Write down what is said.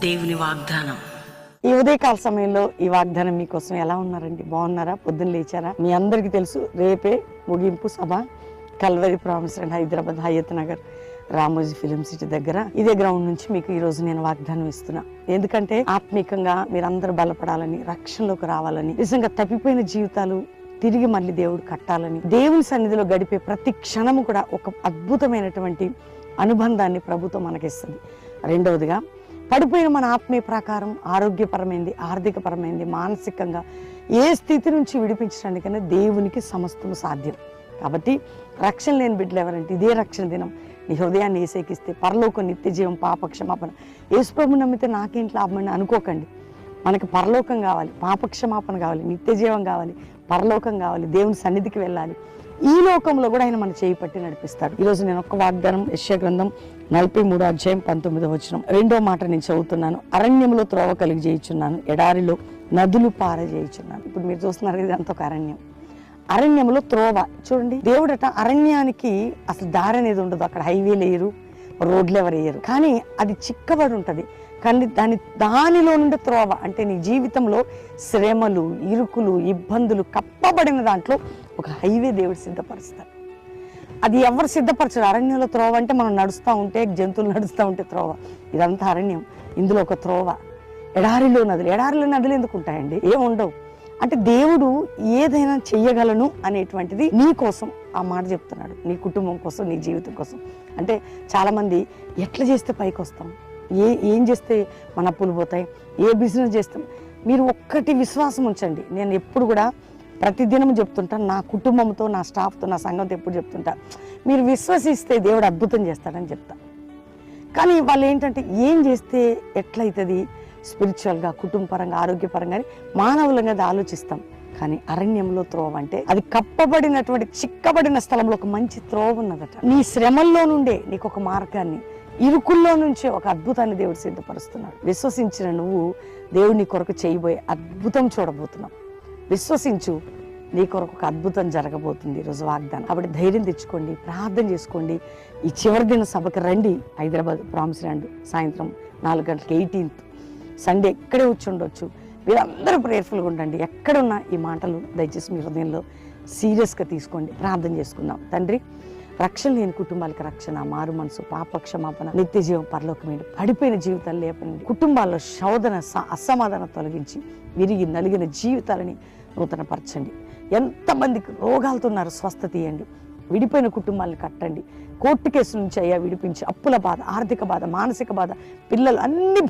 దేవుని వాగ్దానం. ఈ ఉదయకాల సమయంలో ఈ వాగ్దానం మీకోసం ఎలా ఉన్నారండి? బాగున్నారా? పొద్దున్న లేచారా? మీ అందరికీ తెలుసు, రేపే ముగింపు సభ Calvary promise and Hyderabad Hayat Nagar Ramoji film city దగ్గర. ఇదే గ్రౌండ్ నుంచి మీకు ఈ రోజు నేను వాగ్దానం ఇస్తున్నా. ఎందుకంటే ఆత్మీకంగా మీరందరూ బలపడాలని, రక్షణలోకి రావాలని, నిజంగా తప్పిపోయిన జీవితాలు తిరిగి మళ్ళీ దేవుడు కట్టాలని, దేవుని సన్నిధిలో గడిపే ప్రతి క్షణము కూడా ఒక అద్భుతమైనటువంటి అనుబంధాన్ని ప్రభుత్వం మనకిస్తుంది. రెండవదిగా, పడిపోయిన మన ఆత్మీయ ప్రకారం ఆరోగ్యపరమైంది, ఆర్థికపరమైంది, మానసికంగా ఏ స్థితి నుంచి విడిపించడానికైనా దేవునికి సమస్తము సాధ్యం. కాబట్టి రక్షణ లేని బిడ్డలు ఎవరంటే ఇదే రక్షణ దినం. నీ హృదయాన్ని ఏసేకిస్తే పరలోకం, నిత్య జీవం, పాపక్షమాపణ. యేసుప్రభుని నమ్మితే నాకేంటి లాభం అని అనుకోకండి. మనకి పరలోకం కావాలి, పాపక్షమాపణ కావాలి, నిత్య జీవం కావాలి, పరలోకం కావాలి, దేవుని సన్నిధికి వెళ్ళాలి. ఈ లోకంలో కూడా ఆయన మన చేయి పట్టి నడిపిస్తాడు. ఈరోజు నేను ఒక వాగ్దానం, యెషయా గ్రంథం 43వ అధ్యాయం 19వ వచనం, రెండో మాట నేను చదువుతున్నాను. అరణ్యంలో త్రోవ కలిగి చేయుచున్నాను, ఎడారిలో నదులు పారజేయుచున్నాను. ఇప్పుడు మీరు చూస్తున్నారు, ఇదంతా ఒక అరణ్యం. అరణ్యంలో త్రోవ. చూడండి, దేవుడట అరణ్యానికి అసలు దారి అనేది ఉండదు. అక్కడ హైవేలు వేయరు, రోడ్లు ఎవరు వేయరు, కానీ అది చిక్కబడి ఉంటుంది. కానీ దానిలో నుండి త్రోవ అంటే నీ జీవితంలో శ్రమలు, ఇరుకులు, ఇబ్బందులు కప్పబడిన దాంట్లో ఒక హైవే దేవుడు సిద్ధపరుస్తాడు. అది ఎవరు సిద్ధపరచరు. అరణ్యంలో త్రోవ అంటే మనం నడుస్తూ ఉంటే, జంతువులు నడుస్తూ ఉంటే త్రోవ. ఇదంతా అరణ్యం, ఇందులో ఒక త్రోవ. ఎడారిలో నదులు ఎందుకు ఉంటాయండి? ఏముండవు. అంటే దేవుడు ఏదైనా చెయ్యగలను అనేటువంటిది నీ కోసం ఆ మాట చెప్తున్నాడు, నీ కుటుంబం కోసం, నీ జీవితం కోసం. అంటే చాలామంది ఎట్లా చేస్తే పైకి వస్తాం, ఏం చేస్తే మన అప్పులు పోతాయి, ఏ బిజినెస్ చేస్తాం. మీరు ఒక్కటి విశ్వాసం ఉంచండి. నేను ఎప్పుడు కూడా ప్రతిదినం చెప్తుంటాను, నా కుటుంబంతో, నా స్టాఫ్తో, నా సంఘంతో ఎప్పుడు చెప్తుంటా, మీరు విశ్వసిస్తే దేవుడు అద్భుతం చేస్తాడని చెప్తా. కానీ వాళ్ళు ఏంటంటే ఏం చేస్తే ఎట్లయితుంది, స్పిరిచువల్గా, కుటుంబపరంగా, ఆరోగ్యపరంగా, మానవులంగా అది ఆలోచిస్తాం. కానీ అరణ్యంలో త్రోవ అంటే అది కప్పబడినటువంటి, చిక్కబడిన స్థలంలో ఒక మంచి త్రోవ ఉన్నదట. నీ శ్రమల్లో నుండే నీకు ఒక మార్గాన్ని, ఇరుకుల్లో నుంచే ఒక అద్భుతాన్ని దేవుడు సిద్ధపరుస్తున్నాడు. విశ్వసించిన నువ్వు దేవుడిని కొరకు చేయబోయే అద్భుతం చూడబోతున్నావు. విశ్వసించు, నీ కొరకు ఒక అద్భుతం జరగబోతుంది ఈరోజు వాగ్దానం. కాబట్టి ధైర్యం తెచ్చుకోండి, ప్రార్థన చేసుకోండి. ఈ చివరి దిన సభకు రండి. హైదరాబాద్ ప్రామిస్ ల్యాండ్ సాయంత్రం 4 గంటలకు 18th సండే ఎక్కడే వచ్చి ఉండొచ్చు. మీరందరూ ప్రేయర్ఫుల్గా ఉండండి. ఎక్కడున్నా ఈ మాటలు దయచేసి మీ హృదయంలో సీరియస్గా తీసుకోండి. ప్రార్థన చేసుకుందాం. తండ్రి, రక్షణ లేని కుటుంబాలకు రక్షణ, మారు మనసు, పాపక్షమాపణ, నిత్య జీవం, పరలోకమైన పడిపోయిన జీవితాలు లేపండి. కుటుంబాల్లో శోధన, అసమాధానం తొలగించి విరిగి నలిగిన జీవితాలని నూతనపరచండి. ఎంతమందికి రోగాలతో ఉన్నారు, స్వస్థత ఇవ్వండి. విడిపోయిన కుటుంబాలను కట్టండి. కోర్టు కేసు నుంచి అయ్యా విడిపించి, అప్పుల బాధ, ఆర్థిక బాధ, మానసిక బాధ, పిల్లలు అన్ని